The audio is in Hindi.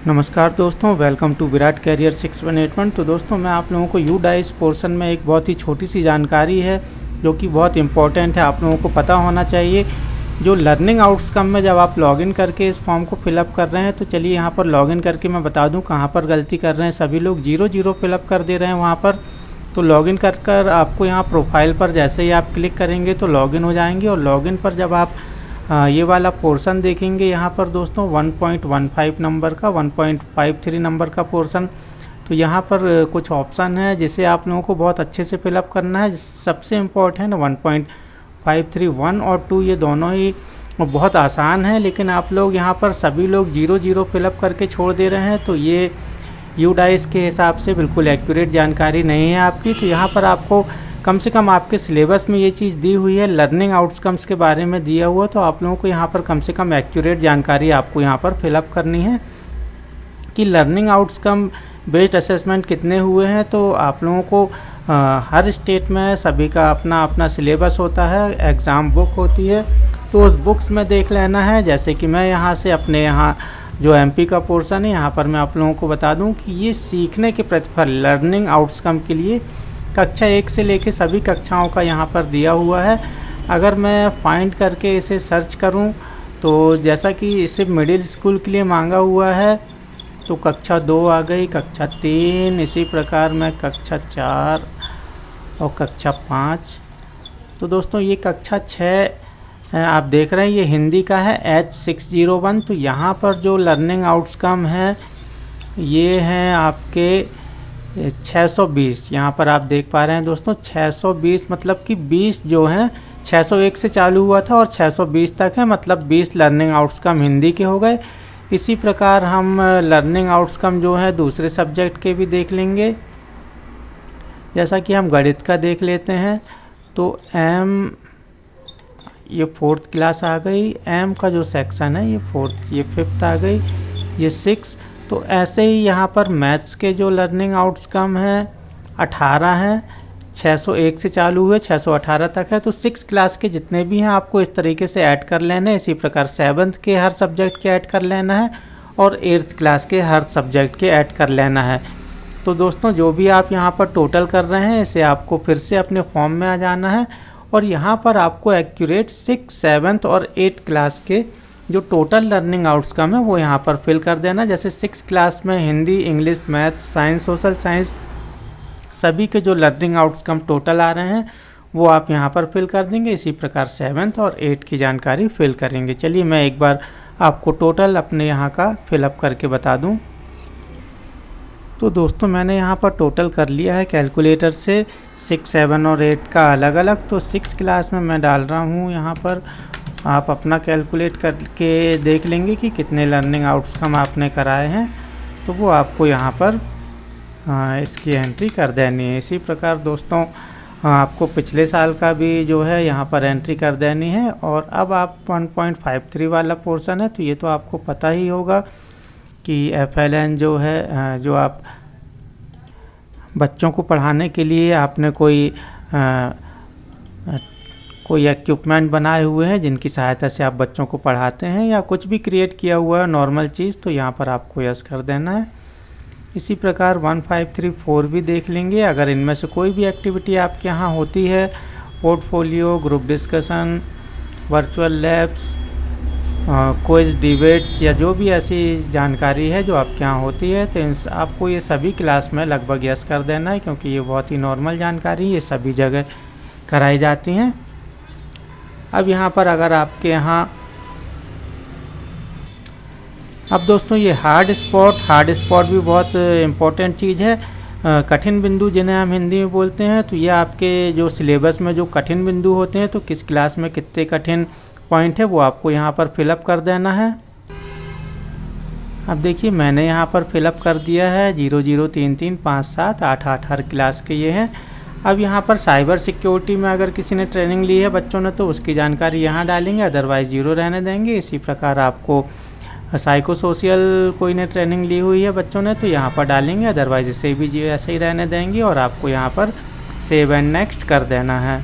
नमस्कार दोस्तों, वेलकम टू विराट कैरियर 6181। तो दोस्तों मैं आप लोगों को UDICE पोर्शन में एक बहुत ही छोटी सी जानकारी है जो कि बहुत इम्पोर्टेंट है, आप लोगों को पता होना चाहिए। जो लर्निंग आउटकम में जब आप लॉगिन करके इस फॉर्म को फिलअप कर रहे हैं तो चलिए यहाँ पर लॉगिन करके मैं बता दूँ कहाँ पर गलती कर रहे हैं। सभी लोग 0 फिलअप कर दे रहे हैं वहाँ पर। तो लॉगिन कर आपको यहाँ प्रोफाइल पर जैसे ही आप क्लिक करेंगे तो लॉगिन हो जाएंगे, और लॉगिन पर जब आप ये वाला पोर्शन देखेंगे यहाँ पर दोस्तों 1.15 नंबर का 1.53 नंबर का पोर्शन। तो यहाँ पर कुछ ऑप्शन है जिसे आप लोगों को बहुत अच्छे से फिलअप करना है। सबसे इम्पोर्टेंट 1.53 1 और 2 ये दोनों ही बहुत आसान है, लेकिन आप लोग यहाँ पर सभी लोग 0 फिलअप करके छोड़ दे रहे हैं। तो ये UDICE के हिसाब से बिल्कुल एक्यूरेट जानकारी नहीं है आपकी। तो यहाँ पर आपको कम से कम आपके सिलेबस में ये चीज़ दी हुई है, लर्निंग आउटकम्स के बारे में दिया हुआ, तो आप लोगों को यहाँ पर कम से कम एक्यूरेट जानकारी आपको यहाँ पर फिलअप करनी है कि लर्निंग आउटकम बेस्ड असेसमेंट कितने हुए हैं। तो आप लोगों को हर स्टेट में सभी का अपना अपना सिलेबस होता है, एग्ज़ाम बुक होती है, तो उस बुक्स में देख लेना है। जैसे कि मैं यहाँ से अपने यहाँ जो MP का पोर्शन है यहाँ पर मैं आप लोगों को बता दूँ कि ये सीखने के प्रतिफल लर्निंग आउटकम के लिए कक्षा 1 से लेकर सभी कक्षाओं का यहाँ पर दिया हुआ है। अगर मैं फाइंड करके इसे सर्च करूँ तो जैसा कि इसे मिडिल स्कूल के लिए मांगा हुआ है तो कक्षा 2 आ गई, कक्षा 3, इसी प्रकार मैं कक्षा 4 और कक्षा 5। तो दोस्तों ये कक्षा 6 आप देख रहे हैं, ये हिंदी का है H601। तो यहाँ पर जो लर्निंग आउटकम है ये हैं आपके 620। यहाँ पर आप देख पा रहे हैं दोस्तों 620, मतलब कि 20 जो हैं 601 से चालू हुआ था और 620 तक है, मतलब 20 लर्निंग आउटकम हिंदी के हो गए। इसी प्रकार हम लर्निंग आउटकम जो है दूसरे सब्जेक्ट के भी देख लेंगे। जैसा कि हम गणित का देख लेते हैं तो M ये 4th क्लास आ गई, M का जो सेक्शन है ये 4th, ये 5th आ गई, ये 6। तो ऐसे ही यहाँ पर मैथ्स के जो लर्निंग आउटकम हैं 18 हैं, 601 से चालू हुए 618 तक है। तो 6 क्लास के जितने भी हैं आपको इस तरीके से ऐड कर लेना है। इसी प्रकार 7th के हर सब्जेक्ट के ऐड कर लेना है और 8th क्लास के हर सब्जेक्ट के ऐड कर लेना है। तो दोस्तों जो भी आप यहाँ पर टोटल कर रहे हैं इसे आपको फिर से अपने फॉर्म में आ जाना है और यहाँ पर आपको एक्यूरेट 6, 7th और 8th क्लास के जो टोटल लर्निंग आउटकम है वो यहाँ पर फिल कर देना। जैसे 6 क्लास में Hindi, English, maths, science, social science सभी के जो लर्निंग आउटकम टोटल आ रहे हैं वो आप यहाँ पर फिल कर देंगे। इसी प्रकार 7th और 8th की जानकारी फिल करेंगे। चलिए मैं एक बार आपको टोटल अपने यहाँ का फिलअप करके बता दूँ। तो दोस्तों मैंने यहाँ पर टोटल कर लिया है कैलकुलेटर से 6, 7 और 8 का अलग अलग। तो 6 क्लास में मैं डाल रहा हूँ यहाँ पर, आप अपना कैलकुलेट करके देख लेंगे कि कितने लर्निंग आउटकम आपने कराए हैं, तो वो आपको यहाँ पर इसकी एंट्री कर देनी है। इसी प्रकार दोस्तों आपको पिछले साल का भी जो है यहाँ पर एंट्री कर देनी है। और अब आप 1.53 वाला पोर्शन है तो ये तो आपको पता ही होगा कि FLN जो है, जो आप बच्चों को पढ़ाने के लिए आपने कोई इक्विपमेंट बनाए हुए हैं जिनकी सहायता से आप बच्चों को पढ़ाते हैं, या कुछ भी क्रिएट किया हुआ है नॉर्मल चीज़, तो यहाँ पर आपको यस कर देना है। इसी प्रकार 1534 भी देख लेंगे। अगर इनमें से कोई भी एक्टिविटी आपके यहाँ होती है, portfolio, group discussion, virtual labs, quiz, debates या जो भी ऐसी जानकारी है जो आपके यहाँ होती है, तो आपको ये सभी क्लास में लगभग यस कर देना है, क्योंकि ये बहुत ही नॉर्मल जानकारी ये सभी जगह कराई जाती हैं। अब यहाँ पर अगर आपके यहाँ अब दोस्तों ये हार्ड स्पॉट भी बहुत इम्पोर्टेंट चीज़ है। कठिन बिंदु जिन्हें हम हिंदी में बोलते हैं, तो ये आपके जो सिलेबस में जो कठिन बिंदु होते हैं, तो किस क्लास में कितने कठिन पॉइंट है वो आपको यहाँ पर फिलअप कर देना है। अब देखिए मैंने यहाँ पर फिलअप कर दिया है 0, 0, 3, 3, 5, 7, 8, 8 हर क्लास के ये हैं। अब यहाँ पर साइबर सिक्योरिटी में अगर किसी ने ट्रेनिंग ली है बच्चों ने तो उसकी जानकारी यहाँ डालेंगे, अदरवाइज़ 0 रहने देंगे। इसी प्रकार आपको साइको सोशल कोई ने ट्रेनिंग ली हुई है बच्चों ने तो यहाँ पर डालेंगे, अदरवाइज़ इसे भी ऐसे ही रहने देंगे और आपको यहाँ पर सेव एंड नेक्स्ट कर देना है।